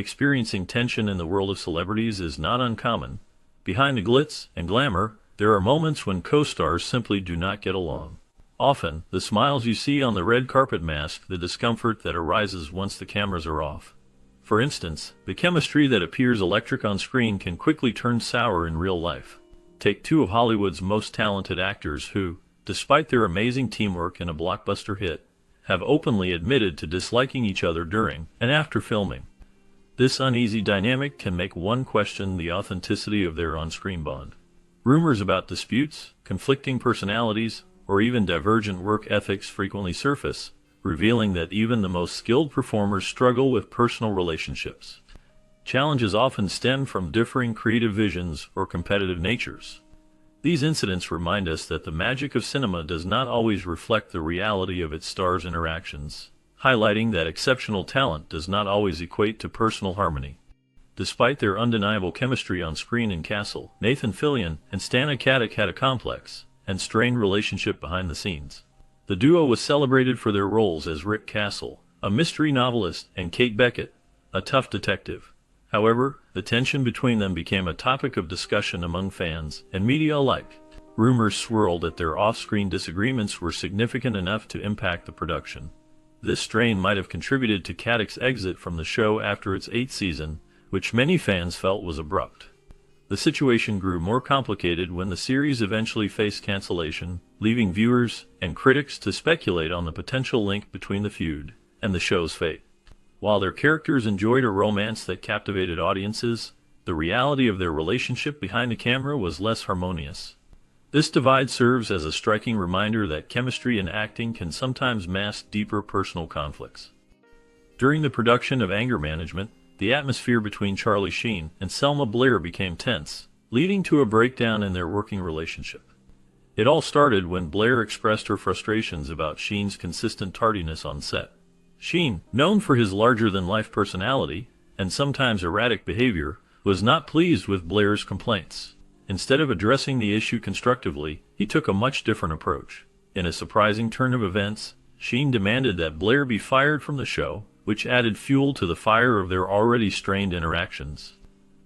experiencing tension in the world of celebrities is not uncommon. Behind the glitz and glamour, there are moments when co-stars simply do not get along. Often, the smiles you see on the red carpet mask the discomfort that arises once the cameras are off. For instance, the chemistry that appears electric on screen can quickly turn sour in real life. Take two of Hollywood's most talented actors who, despite their amazing teamwork in a blockbuster hit, have openly admitted to disliking each other during and after filming. This uneasy dynamic can make one question the authenticity of their on-screen bond. Rumors about disputes, conflicting personalities, or even divergent work ethics frequently surface, revealing that even the most skilled performers struggle with personal relationships. Challenges often stem from differing creative visions or competitive natures. These incidents remind us that the magic of cinema does not always reflect the reality of its stars' interactions, highlighting that exceptional talent does not always equate to personal harmony. Despite their undeniable chemistry on screen in Castle, Nathan Fillion and Stana Katic had a complex and strained relationship behind the scenes. The duo was celebrated for their roles as Rick Castle, a mystery novelist, and Kate Beckett, a tough detective. However, the tension between them became a topic of discussion among fans and media alike. Rumors swirled that their off-screen disagreements were significant enough to impact the production. This strain might have contributed to Katic's exit from the show after its 8th season, which many fans felt was abrupt. The situation grew more complicated when the series eventually faced cancellation, leaving viewers and critics to speculate on the potential link between the feud and the show's fate. While their characters enjoyed a romance that captivated audiences, the reality of their relationship behind the camera was less harmonious. This divide serves as a striking reminder that chemistry in acting can sometimes mask deeper personal conflicts. During the production of Anger Management, the atmosphere between Charlie Sheen and Selma Blair became tense, leading to a breakdown in their working relationship. It all started when Blair expressed her frustrations about Sheen's consistent tardiness on set. Sheen, known for his larger-than-life personality and sometimes erratic behavior, was not pleased with Blair's complaints. Instead of addressing the issue constructively, he took a much different approach. In a surprising turn of events, Sheen demanded that Blair be fired from the show, which added fuel to the fire of their already strained interactions.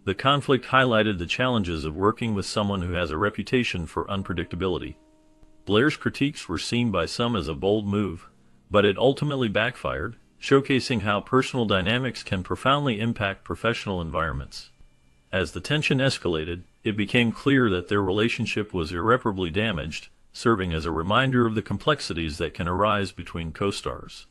The conflict highlighted the challenges of working with someone who has a reputation for unpredictability. Blair's critiques were seen by some as a bold move, but it ultimately backfired, showcasing how personal dynamics can profoundly impact professional environments. As the tension escalated, it became clear that their relationship was irreparably damaged, serving as a reminder of the complexities that can arise between co-stars.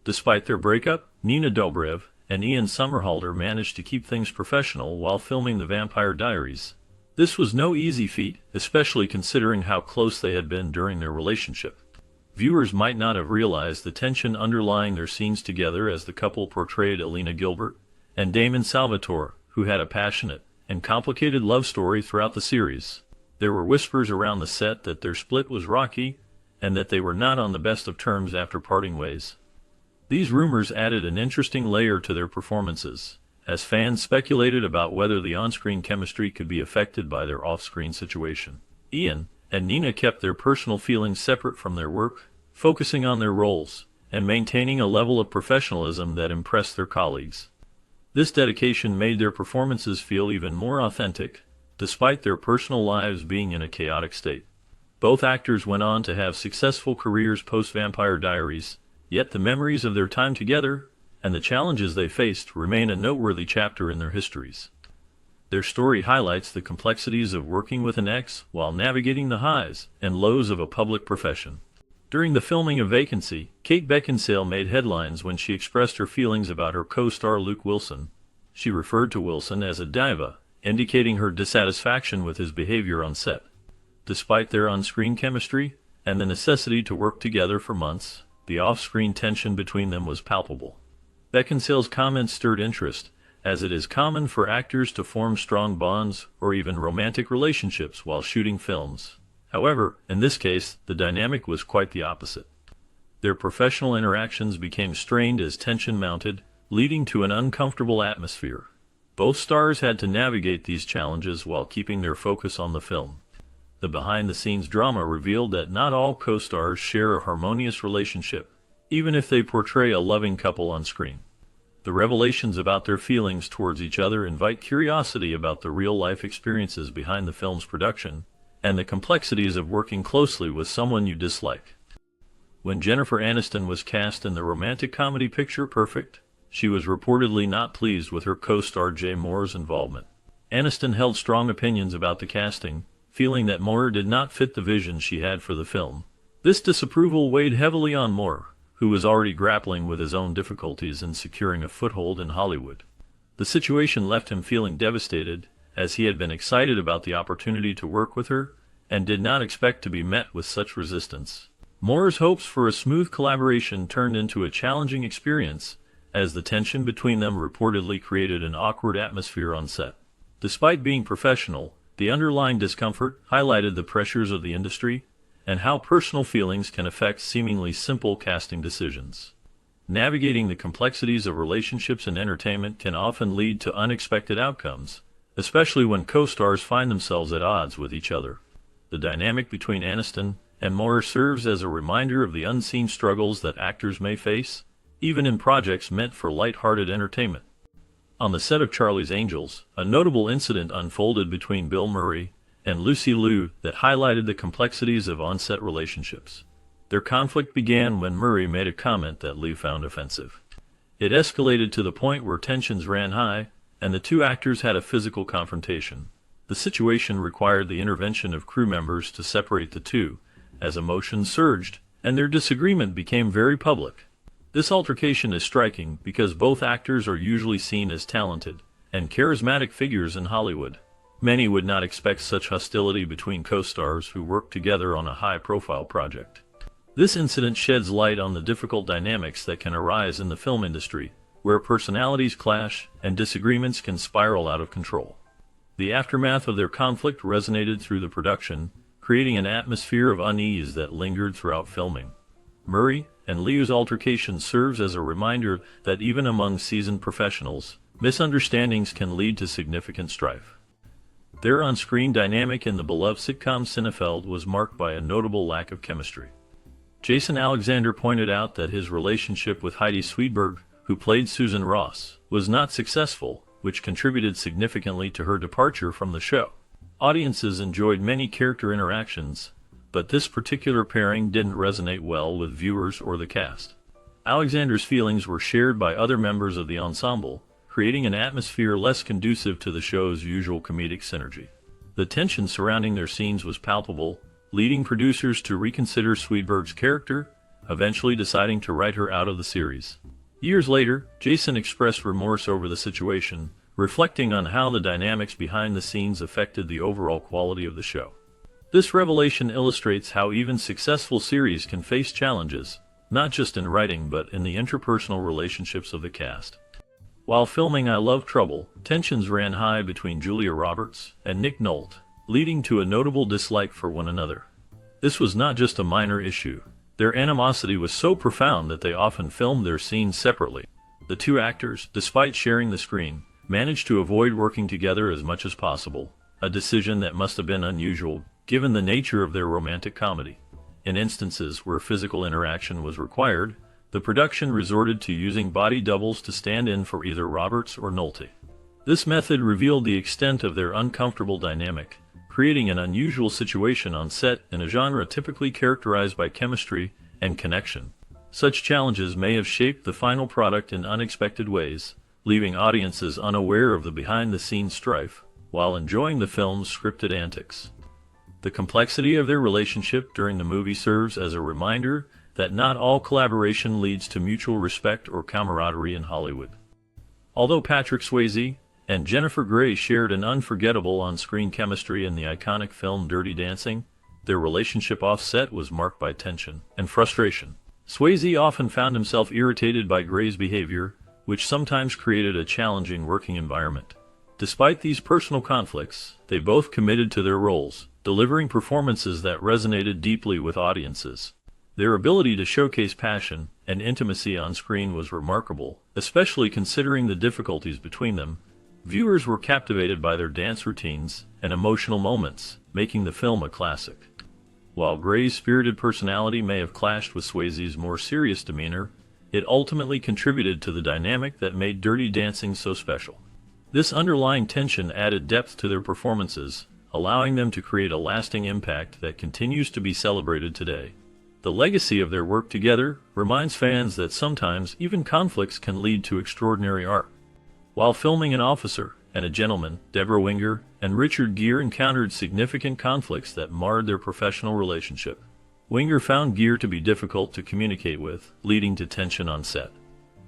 Despite their breakup, Nina Dobrev and Ian Somerhalder managed to keep things professional while filming The Vampire Diaries. This was no easy feat, especially considering how close they had been during their relationship. Viewers might not have realized the tension underlying their scenes together as the couple portrayed Alina Gilbert and Damon Salvatore, who had a passionate and complicated love story throughout the series. There were whispers around the set that their split was rocky and that they were not on the best of terms after parting ways. These rumors added an interesting layer to their performances, as fans speculated about whether the on-screen chemistry could be affected by their off-screen situation. Ian and Nina kept their personal feelings separate from their work, focusing on their roles and maintaining a level of professionalism that impressed their colleagues. This dedication made their performances feel even more authentic, despite their personal lives being in a chaotic state. Both actors went on to have successful careers post-Vampire Diaries, yet the memories of their time together and the challenges they faced remain a noteworthy chapter in their histories. Their story highlights the complexities of working with an ex while navigating the highs and lows of a public profession. During the filming of Vacancy, Kate Beckinsale made headlines when she expressed her feelings about her co-star Luke Wilson. She referred to Wilson as a diva, indicating her dissatisfaction with his behavior on set. Despite their on-screen chemistry and the necessity to work together for months, the off-screen tension between them was palpable. Beckinsale's comments stirred interest, as it is common for actors to form strong bonds or even romantic relationships while shooting films. However, in this case, the dynamic was quite the opposite. Their professional interactions became strained as tension mounted, leading to an uncomfortable atmosphere. Both stars had to navigate these challenges while keeping their focus on the film. The behind-the-scenes drama revealed that not all co-stars share a harmonious relationship, even if they portray a loving couple on screen. The revelations about their feelings towards each other invite curiosity about the real-life experiences behind the film's production and the complexities of working closely with someone you dislike. When Jennifer Aniston was cast in the romantic comedy Picture Perfect, she was reportedly not pleased with her co-star Jay Mohr's involvement. Aniston held strong opinions about the casting, feeling that Mohr did not fit the vision she had for the film. This disapproval weighed heavily on Mohr, who was already grappling with his own difficulties in securing a foothold in Hollywood. The situation left him feeling devastated, as he had been excited about the opportunity to work with her, and did not expect to be met with such resistance. Mohr's hopes for a smooth collaboration turned into a challenging experience, as the tension between them reportedly created an awkward atmosphere on set. Despite being professional, the underlying discomfort highlighted the pressures of the industry and how personal feelings can affect seemingly simple casting decisions. Navigating the complexities of relationships in entertainment can often lead to unexpected outcomes, especially when co-stars find themselves at odds with each other. The dynamic between Aniston and Mohr serves as a reminder of the unseen struggles that actors may face, even in projects meant for light-hearted entertainment. On the set of Charlie's Angels, a notable incident unfolded between Bill Murray and Lucy Liu that highlighted the complexities of on-set relationships. Their conflict began when Murray made a comment that Liu found offensive. It escalated to the point where tensions ran high, and the two actors had a physical confrontation. The situation required the intervention of crew members to separate the two, as emotions surged, and their disagreement became very public. This altercation is striking because both actors are usually seen as talented and charismatic figures in Hollywood. Many would not expect such hostility between co-stars who work together on a high-profile project. This incident sheds light on the difficult dynamics that can arise in the film industry, where personalities clash and disagreements can spiral out of control. The aftermath of their conflict resonated through the production, creating an atmosphere of unease that lingered throughout filming. Murray and Liu's altercation serves as a reminder that even among seasoned professionals, misunderstandings can lead to significant strife. Their on-screen dynamic in the beloved sitcom Seinfeld was marked by a notable lack of chemistry. Jason Alexander pointed out that his relationship with Heidi Sweetberg, who played Susan Ross, was not successful, which contributed significantly to her departure from the show. Audiences enjoyed many character interactions, but this particular pairing didn't resonate well with viewers or the cast. Alexander's feelings were shared by other members of the ensemble, creating an atmosphere less conducive to the show's usual comedic synergy. The tension surrounding their scenes was palpable, leading producers to reconsider Sweetberg's character, eventually deciding to write her out of the series. Years later, Jason expressed remorse over the situation, reflecting on how the dynamics behind the scenes affected the overall quality of the show. This revelation illustrates how even successful series can face challenges, not just in writing but in the interpersonal relationships of the cast. While filming I Love Trouble, tensions ran high between Julia Roberts and Nick Nolte, leading to a notable dislike for one another. This was not just a minor issue. Their animosity was so profound that they often filmed their scenes separately. The two actors, despite sharing the screen, managed to avoid working together as much as possible, a decision that must have been unusual given the nature of their romantic comedy. In instances where physical interaction was required, the production resorted to using body doubles to stand in for either Roberts or Nolte. This method revealed the extent of their uncomfortable dynamic, creating an unusual situation on set in a genre typically characterized by chemistry and connection. Such challenges may have shaped the final product in unexpected ways, leaving audiences unaware of the behind-the-scenes strife, while enjoying the film's scripted antics. The complexity of their relationship during the movie serves as a reminder that not all collaboration leads to mutual respect or camaraderie in Hollywood. Although Patrick Swayze and Jennifer Grey shared an unforgettable on-screen chemistry in the iconic film Dirty Dancing, their relationship off-set was marked by tension and frustration. Swayze often found himself irritated by Grey's behavior, which sometimes created a challenging working environment. Despite these personal conflicts, they both committed to their roles, delivering performances that resonated deeply with audiences. Their ability to showcase passion and intimacy on screen was remarkable, especially considering the difficulties between them. Viewers were captivated by their dance routines and emotional moments, making the film a classic. While Grey's spirited personality may have clashed with Swayze's more serious demeanor, It ultimately contributed to the dynamic that made Dirty Dancing so special. This underlying tension added depth to their performances, allowing them to create a lasting impact that continues to be celebrated today. The legacy of their work together reminds fans that sometimes even conflicts can lead to extraordinary art. While filming An Officer and a Gentleman, Deborah Winger and Richard Gere encountered significant conflicts that marred their professional relationship. Winger found Gere to be difficult to communicate with, leading to tension on set.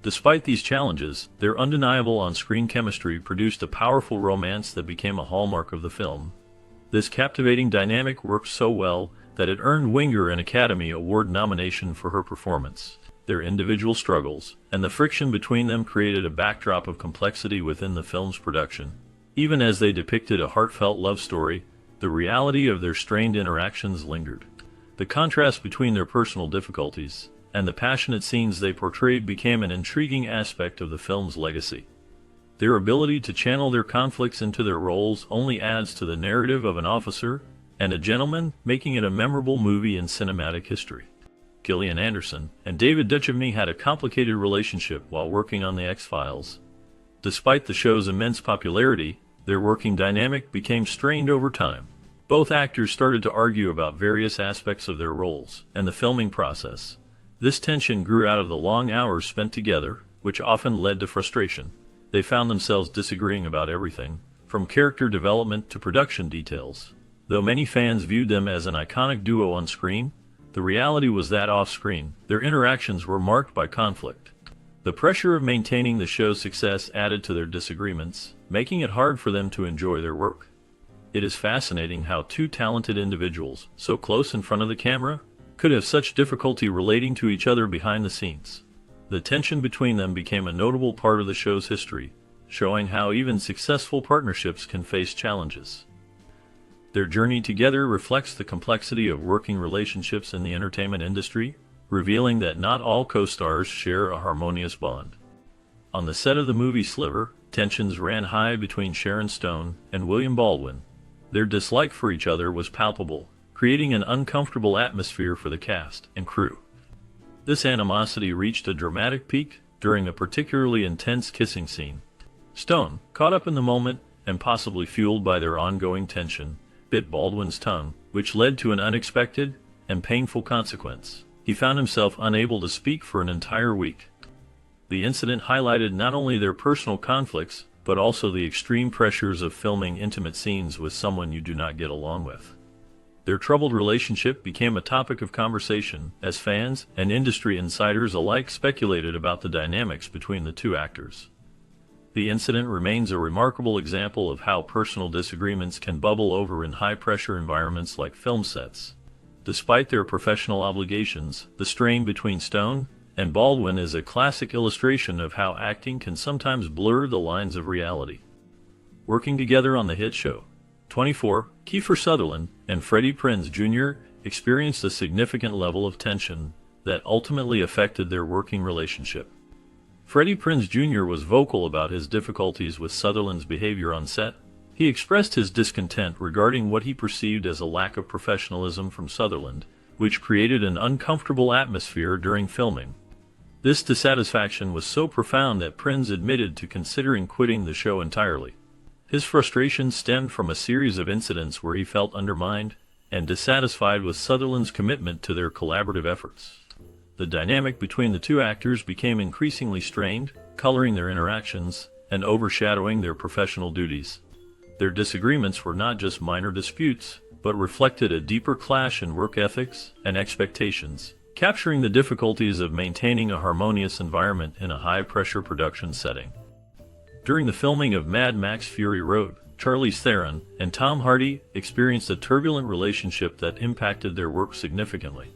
Despite these challenges, their undeniable on-screen chemistry produced a powerful romance that became a hallmark of the film. This captivating dynamic worked so well that it earned Winger an Academy Award nomination for her performance. Their individual struggles and the friction between them created a backdrop of complexity within the film's production. Even as they depicted a heartfelt love story, the reality of their strained interactions lingered. The contrast between their personal difficulties and the passionate scenes they portrayed became an intriguing aspect of the film's legacy. Their ability to channel their conflicts into their roles only adds to the narrative of An Officer and a Gentleman, making it a memorable movie in cinematic history. Gillian Anderson and David Duchovny had a complicated relationship while working on The X-Files. Despite the show's immense popularity, their working dynamic became strained over time. Both actors started to argue about various aspects of their roles and the filming process. This tension grew out of the long hours spent together, which often led to frustration. They found themselves disagreeing about everything, from character development to production details. Though many fans viewed them as an iconic duo on screen, the reality was that off-screen, their interactions were marked by conflict. The pressure of maintaining the show's success added to their disagreements, making it hard for them to enjoy their work. It is fascinating how two talented individuals, so close in front of the camera, could have such difficulty relating to each other behind the scenes. The tension between them became a notable part of the show's history, showing how even successful partnerships can face challenges. Their journey together reflects the complexity of working relationships in the entertainment industry, revealing that not all co-stars share a harmonious bond. On the set of the movie Sliver, tensions ran high between Sharon Stone and William Baldwin. Their dislike for each other was palpable, creating an uncomfortable atmosphere for the cast and crew. This animosity reached a dramatic peak during a particularly intense kissing scene. Stone, caught up in the moment and possibly fueled by their ongoing tension, bit Baldwin's tongue, which led to an unexpected and painful consequence. He found himself unable to speak for an entire week. The incident highlighted not only their personal conflicts, but also the extreme pressures of filming intimate scenes with someone you do not get along with. Their troubled relationship became a topic of conversation as fans and industry insiders alike speculated about the dynamics between the two actors. The incident remains a remarkable example of how personal disagreements can bubble over in high-pressure environments like film sets. Despite their professional obligations, the strain between Stone and Baldwin is a classic illustration of how acting can sometimes blur the lines of reality. Working together on the hit show 24, Kiefer Sutherland and Freddie Prinze Jr. experienced a significant level of tension that ultimately affected their working relationship. Freddie Prinze Jr. was vocal about his difficulties with Sutherland's behavior on set. He expressed his discontent regarding what he perceived as a lack of professionalism from Sutherland, which created an uncomfortable atmosphere during filming. This dissatisfaction was so profound that Prinze admitted to considering quitting the show entirely. His frustration stemmed from a series of incidents where he felt undermined and dissatisfied with Sutherland's commitment to their collaborative efforts. The dynamic between the two actors became increasingly strained, coloring their interactions and overshadowing their professional duties. Their disagreements were not just minor disputes, but reflected a deeper clash in work ethics and expectations, capturing the difficulties of maintaining a harmonious environment in a high-pressure production setting. During the filming of Mad Max Fury Road, Charlize Theron and Tom Hardy experienced a turbulent relationship that impacted their work significantly.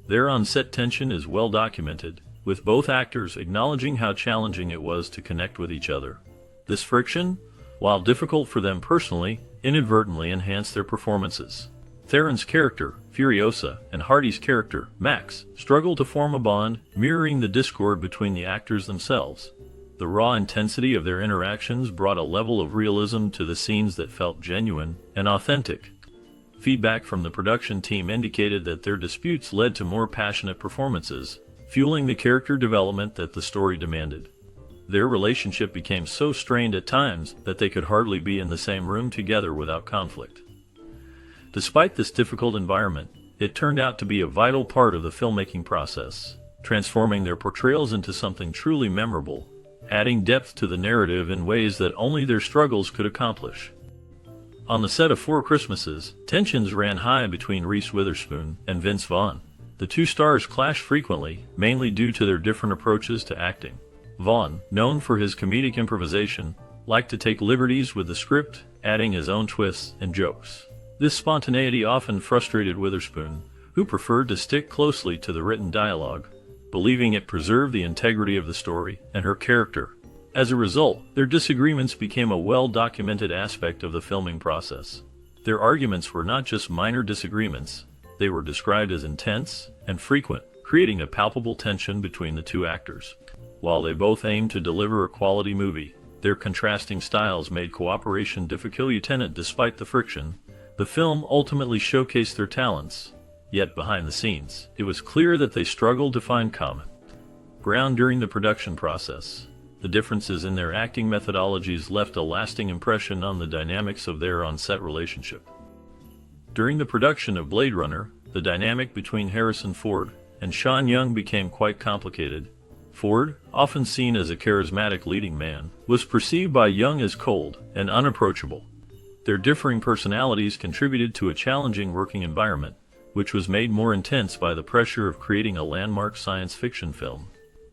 Their on-set tension is well documented, with both actors acknowledging how challenging it was to connect with each other. This friction, while difficult for them personally, inadvertently enhanced their performances. Theron's character, Furiosa, and Hardy's character, Max, struggled to form a bond, mirroring the discord between the actors themselves. The raw intensity of their interactions brought a level of realism to the scenes that felt genuine and authentic. Feedback from the production team indicated that their disputes led to more passionate performances, fueling the character development that the story demanded. Their relationship became so strained at times that they could hardly be in the same room together without conflict. Despite this difficult environment, it turned out to be a vital part of the filmmaking process, transforming their portrayals into something truly memorable, adding depth to the narrative in ways that only their struggles could accomplish. On the set of Four Christmases, tensions ran high between Reese Witherspoon and Vince Vaughn. The two stars clashed frequently, mainly due to their different approaches to acting. Vaughn, known for his comedic improvisation, liked to take liberties with the script, adding his own twists and jokes. This spontaneity often frustrated Witherspoon, who preferred to stick closely to the written dialogue, believing it preserved the integrity of the story and her character. As a result, their disagreements became a well-documented aspect of the filming process. Their arguments were not just minor disagreements, they were described as intense and frequent, creating a palpable tension between the two actors. While they both aimed to deliver a quality movie, their contrasting styles made cooperation difficult. Despite the friction, the film ultimately showcased their talents. Yet behind the scenes, it was clear that they struggled to find common ground during the production process. The differences in their acting methodologies left a lasting impression on the dynamics of their on-set relationship. During the production of Blade Runner, the dynamic between Harrison Ford and Sean Young became quite complicated. Ford, often seen as a charismatic leading man, was perceived by Young as cold and unapproachable. Their differing personalities contributed to a challenging working environment, which was made more intense by the pressure of creating a landmark science fiction film.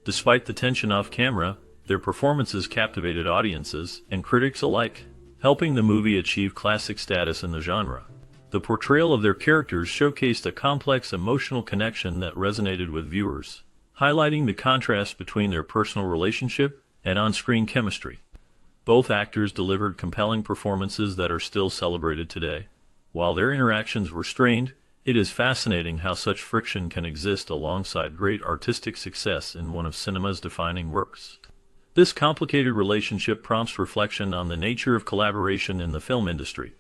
Despite the tension off-camera, their performances captivated audiences and critics alike, helping the movie achieve classic status in the genre. The portrayal of their characters showcased a complex emotional connection that resonated with viewers, highlighting the contrast between their personal relationship and on-screen chemistry. Both actors delivered compelling performances that are still celebrated today. While their interactions were strained, it is fascinating how such friction can exist alongside great artistic success in one of cinema's defining works. This complicated relationship prompts reflection on the nature of collaboration in the film industry.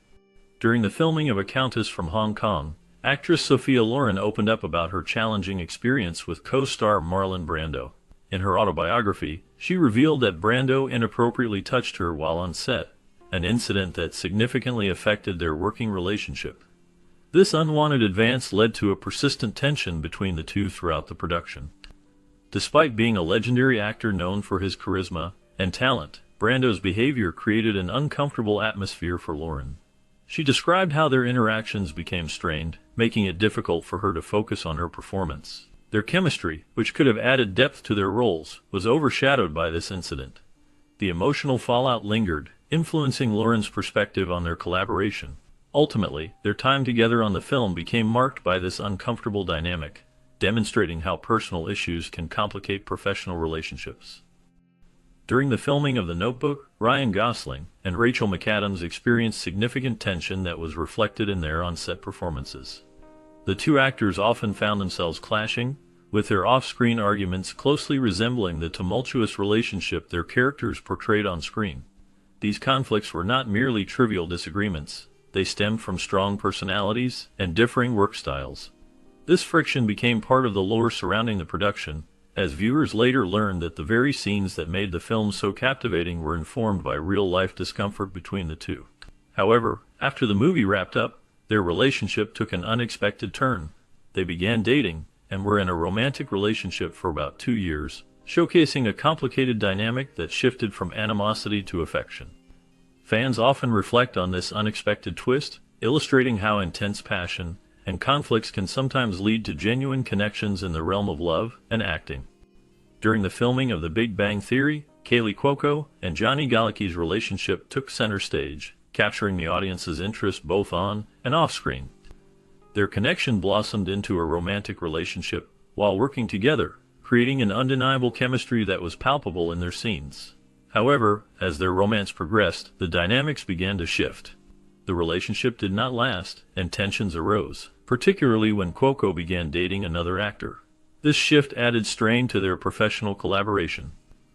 During the filming of A Countess from Hong Kong, actress Sophia Loren opened up about her challenging experience with co-star Marlon Brando. In her autobiography, she revealed that Brando inappropriately touched her while on set, an incident that significantly affected their working relationship. This unwanted advance led to a persistent tension between the two throughout the production. Despite being a legendary actor known for his charisma and talent, Brando's behavior created an uncomfortable atmosphere for Loren. She described how their interactions became strained, making it difficult for her to focus on her performance. Their chemistry, which could have added depth to their roles, was overshadowed by this incident. The emotional fallout lingered, influencing Loren's perspective on their collaboration. Ultimately, their time together on the film became marked by this uncomfortable dynamic, demonstrating how personal issues can complicate professional relationships. During the filming of The Notebook, Ryan Gosling and Rachel McAdams experienced significant tension that was reflected in their on-set performances. The two actors often found themselves clashing, with their off-screen arguments closely resembling the tumultuous relationship their characters portrayed on screen. These conflicts were not merely trivial disagreements, they stemmed from strong personalities and differing work styles. This friction became part of the lore surrounding the production, as viewers later learned that the very scenes that made the film so captivating were informed by real-life discomfort between the two. However, after the movie wrapped up, their relationship took an unexpected turn. They began dating, and were in a romantic relationship for about 2 years, showcasing a complicated dynamic that shifted from animosity to affection. Fans often reflect on this unexpected twist, illustrating how intense passion and conflicts can sometimes lead to genuine connections in the realm of love and acting. During the filming of The Big Bang Theory, Kaley Cuoco and Johnny Galecki's relationship took center stage, capturing the audience's interest both on and off-screen. Their connection blossomed into a romantic relationship while working together, creating an undeniable chemistry that was palpable in their scenes. However, as their romance progressed, the dynamics began to shift. The relationship did not last, and tensions arose, particularly when Cuoco began dating another actor. This shift added strain to their professional collaboration.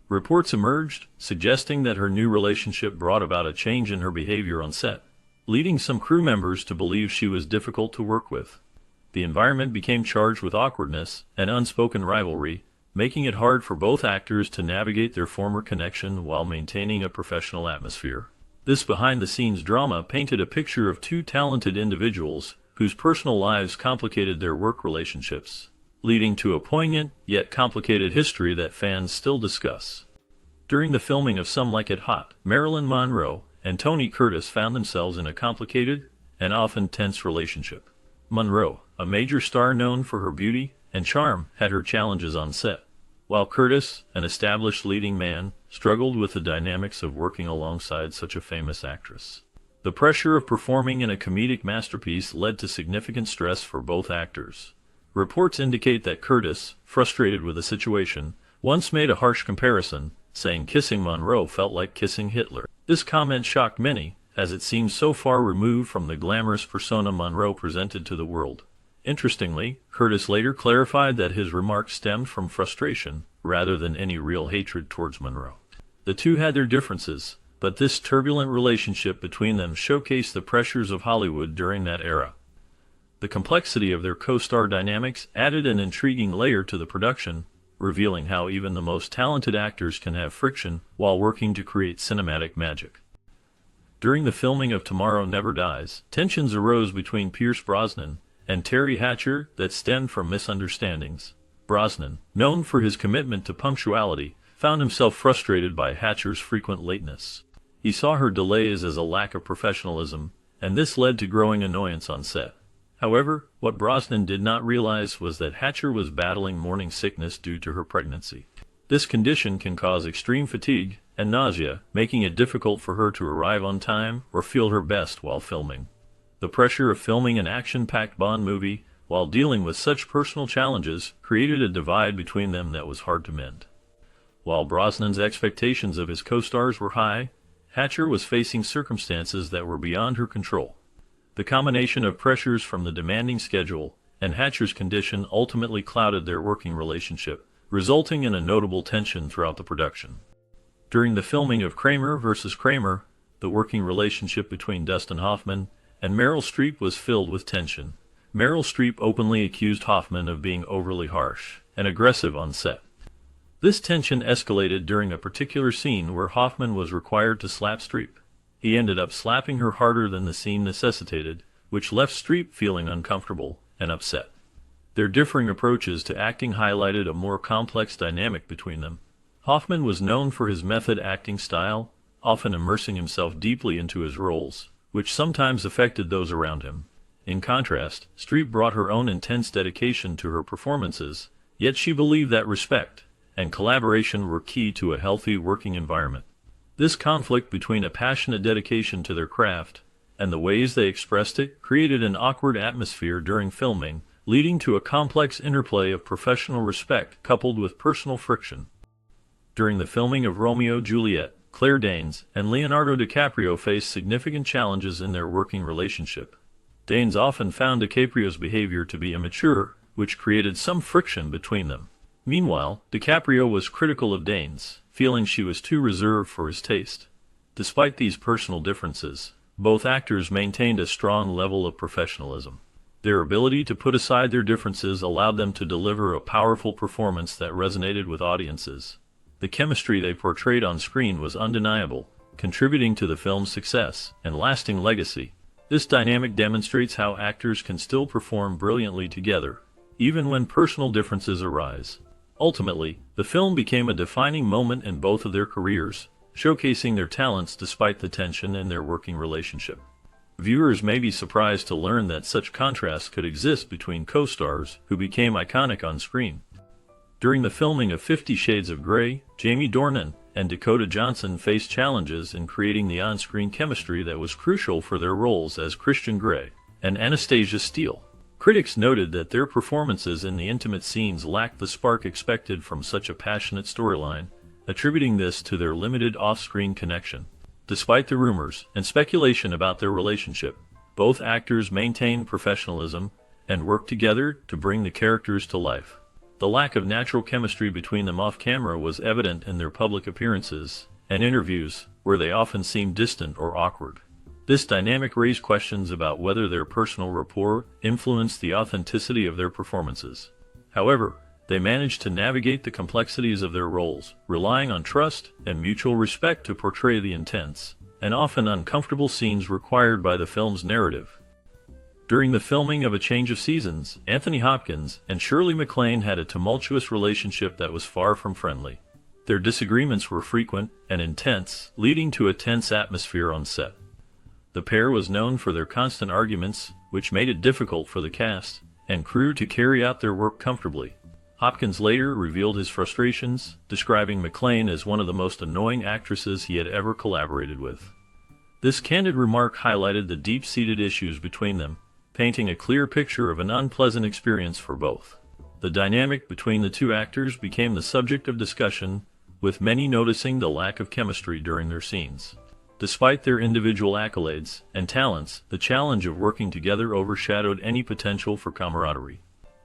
Reports emerged, suggesting that her new relationship brought about a change in her behavior on set, leading some crew members to believe she was difficult to work with. The environment became charged with awkwardness and unspoken rivalry, making it hard for both actors to navigate their former connection while maintaining a professional atmosphere. This behind-the-scenes drama painted a picture of two talented individuals whose personal lives complicated their work relationships, leading to a poignant yet complicated history that fans still discuss. During the filming of Some Like It Hot, Marilyn Monroe and Tony Curtis found themselves in a complicated and often tense relationship. Monroe, a major star known for her beauty and charm, had her challenges on set, while Curtis, an established leading man, struggled with the dynamics of working alongside such a famous actress. The pressure of performing in a comedic masterpiece led to significant stress for both actors. Reports indicate that Curtis, frustrated with the situation, once made a harsh comparison, saying kissing Monroe felt like kissing Hitler. This comment shocked many, as it seemed so far removed from the glamorous persona Monroe presented to the world. Interestingly, Curtis later clarified that his remarks stemmed from frustration, rather than any real hatred towards Monroe. The two had their differences, but this turbulent relationship between them showcased the pressures of Hollywood during that era. The complexity of their co-star dynamics added an intriguing layer to the production, revealing how even the most talented actors can have friction while working to create cinematic magic. During the filming of Tomorrow Never Dies, tensions arose between Pierce Brosnan and Terry Hatcher that stemmed from misunderstandings. Brosnan, known for his commitment to punctuality, found himself frustrated by Hatcher's frequent lateness. He saw her delays as a lack of professionalism, and this led to growing annoyance on set. However, what Brosnan did not realize was that Hatcher was battling morning sickness due to her pregnancy. This condition can cause extreme fatigue and nausea, making it difficult for her to arrive on time or feel her best while filming. The pressure of filming an action-packed Bond movie while dealing with such personal challenges created a divide between them that was hard to mend. While Brosnan's expectations of his co-stars were high, Hatcher was facing circumstances that were beyond her control. The combination of pressures from the demanding schedule and Hatcher's condition ultimately clouded their working relationship, resulting in a notable tension throughout the production. During the filming of Kramer vs. Kramer, the working relationship between Dustin Hoffman and Meryl Streep was filled with tension. Meryl Streep openly accused Hoffman of being overly harsh and aggressive on set. This tension escalated during a particular scene where Hoffman was required to slap Streep. He ended up slapping her harder than the scene necessitated, which left Streep feeling uncomfortable and upset. Their differing approaches to acting highlighted a more complex dynamic between them. Hoffman was known for his method acting style, often immersing himself deeply into his roles, which sometimes affected those around him. In contrast, Streep brought her own intense dedication to her performances, yet she believed that respect and collaboration were key to a healthy working environment. This conflict between a passionate dedication to their craft and the ways they expressed it created an awkward atmosphere during filming, leading to a complex interplay of professional respect coupled with personal friction. During the filming of Romeo and Juliet, Claire Danes and Leonardo DiCaprio faced significant challenges in their working relationship. Danes often found DiCaprio's behavior to be immature, which created some friction between them. Meanwhile, DiCaprio was critical of Danes, feeling she was too reserved for his taste. Despite these personal differences, both actors maintained a strong level of professionalism. Their ability to put aside their differences allowed them to deliver a powerful performance that resonated with audiences. The chemistry they portrayed on screen was undeniable, contributing to the film's success and lasting legacy. This dynamic demonstrates how actors can still perform brilliantly together, even when personal differences arise. Ultimately, the film became a defining moment in both of their careers, showcasing their talents despite the tension in their working relationship. Viewers may be surprised to learn that such contrasts could exist between co-stars who became iconic on screen. During the filming of 50 Shades of Grey, Jamie Dornan and Dakota Johnson faced challenges in creating the on-screen chemistry that was crucial for their roles as Christian Grey and Anastasia Steele. Critics noted that their performances in the intimate scenes lacked the spark expected from such a passionate storyline, attributing this to their limited off-screen connection. Despite the rumors and speculation about their relationship, both actors maintained professionalism and worked together to bring the characters to life. The lack of natural chemistry between them off-camera was evident in their public appearances and interviews, where they often seemed distant or awkward. This dynamic raised questions about whether their personal rapport influenced the authenticity of their performances. However, They managed to navigate the complexities of their roles, relying on trust and mutual respect to portray the intense and often uncomfortable scenes required by the film's narrative. During the filming of A Change of Seasons, Anthony Hopkins and Shirley MacLaine had a tumultuous relationship that was far from friendly. Their disagreements were frequent and intense, leading to a tense atmosphere on set. The pair was known for their constant arguments, which made it difficult for the cast and crew to carry out their work comfortably. Hopkins later revealed his frustrations, describing MacLaine as one of the most annoying actresses he had ever collaborated with. This candid remark highlighted the deep-seated issues between them, painting a clear picture of an unpleasant experience for both. The dynamic between the two actors became the subject of discussion, with many noticing the lack of chemistry during their scenes. Despite their individual accolades and talents, the challenge of working together overshadowed any potential for camaraderie.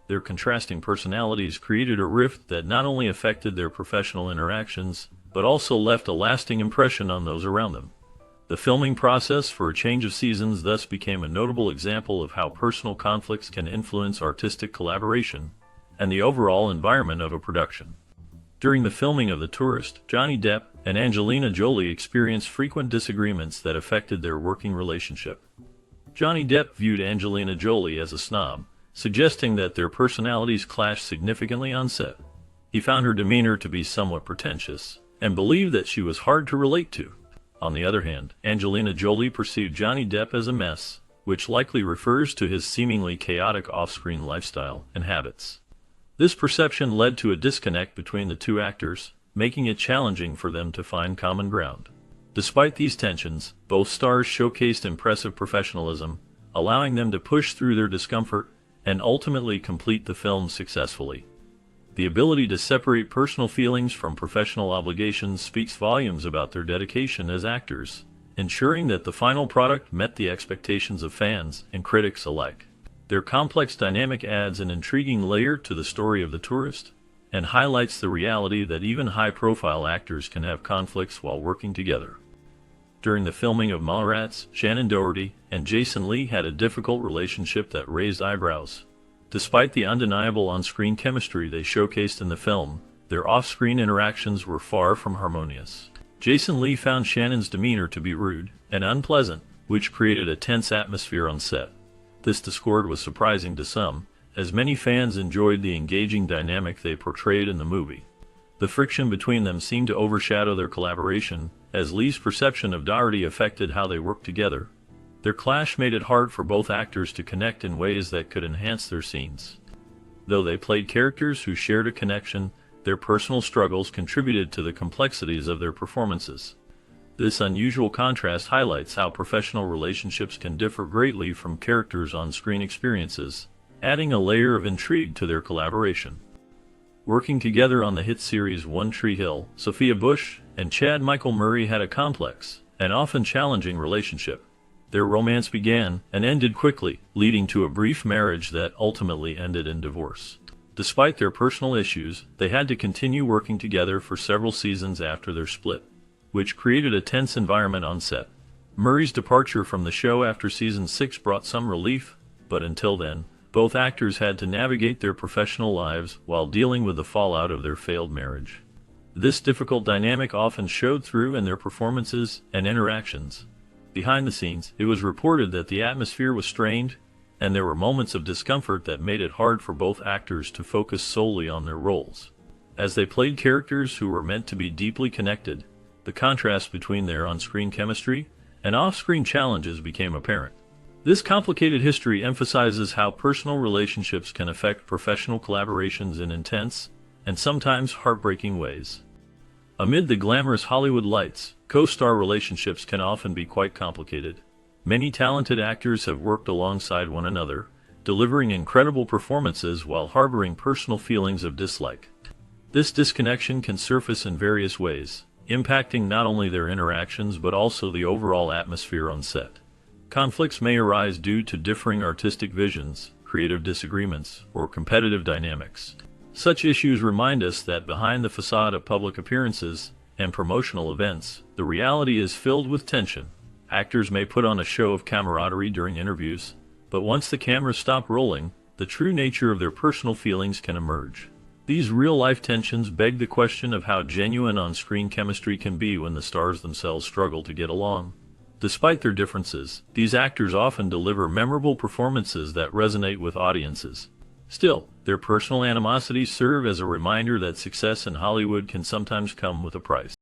Their contrasting personalities created a rift that not only affected their professional interactions, but also left a lasting impression on those around them. The filming process for A Change of Seasons thus became a notable example of how personal conflicts can influence artistic collaboration and the overall environment of a production. During the filming of The Tourist, Johnny Depp and Angelina Jolie experienced frequent disagreements that affected their working relationship. Johnny Depp viewed Angelina Jolie as a snob, suggesting that their personalities clashed significantly on set. He found her demeanor to be somewhat pretentious, and believed that she was hard to relate to. On the other hand, Angelina Jolie perceived Johnny Depp as a mess, which likely refers to his seemingly chaotic off-screen lifestyle and habits. This perception led to a disconnect between the two actors, making it challenging for them to find common ground. Despite these tensions, both stars showcased impressive professionalism, allowing them to push through their discomfort and ultimately complete the film successfully. The ability to separate personal feelings from professional obligations speaks volumes about their dedication as actors, ensuring that the final product met the expectations of fans and critics alike. Their complex dynamic adds an intriguing layer to the story of The Tourist, and highlights the reality that even high-profile actors can have conflicts while working together. During the filming of Mallrats, Shannen Doherty and Jason Lee had a difficult relationship that raised eyebrows. Despite the undeniable on-screen chemistry they showcased in the film, their off-screen interactions were far from harmonious. Jason Lee found Shannon's demeanor to be rude and unpleasant, which created a tense atmosphere on set. This discord was surprising to some, as many fans enjoyed the engaging dynamic they portrayed in the movie. The friction between them seemed to overshadow their collaboration, as Lee's perception of Doherty affected how they worked together. Their clash made it hard for both actors to connect in ways that could enhance their scenes. Though they played characters who shared a connection, their personal struggles contributed to the complexities of their performances. This unusual contrast highlights how professional relationships can differ greatly from characters' on-screen experiences, adding a layer of intrigue to their collaboration. Working together on the hit series One Tree Hill, Sophia Bush and Chad Michael Murray had a complex and often challenging relationship. Their romance began and ended quickly, leading to a brief marriage that ultimately ended in divorce. Despite their personal issues, they had to continue working together for several seasons after their split, which created a tense environment on set. Murray's departure from the show after season 6 brought some relief, but until then, both actors had to navigate their professional lives while dealing with the fallout of their failed marriage. This difficult dynamic often showed through in their performances and interactions. Behind the scenes, it was reported that the atmosphere was strained, and there were moments of discomfort that made it hard for both actors to focus solely on their roles. As they played characters who were meant to be deeply connected, the contrast between their on-screen chemistry and off-screen challenges became apparent. This complicated history emphasizes how personal relationships can affect professional collaborations in intense and sometimes heartbreaking ways. Amid the glamorous Hollywood lights, co-star relationships can often be quite complicated. Many talented actors have worked alongside one another, delivering incredible performances while harboring personal feelings of dislike. This disconnection can surface in various ways, impacting not only their interactions but also the overall atmosphere on set. Conflicts may arise due to differing artistic visions, creative disagreements, or competitive dynamics. Such issues remind us that behind the facade of public appearances and promotional events, the reality is filled with tension. Actors may put on a show of camaraderie during interviews, but once the cameras stop rolling, the true nature of their personal feelings can emerge. These real-life tensions beg the question of how genuine on-screen chemistry can be when the stars themselves struggle to get along. Despite their differences, these actors often deliver memorable performances that resonate with audiences. Still, their personal animosities serve as a reminder that success in Hollywood can sometimes come with a price.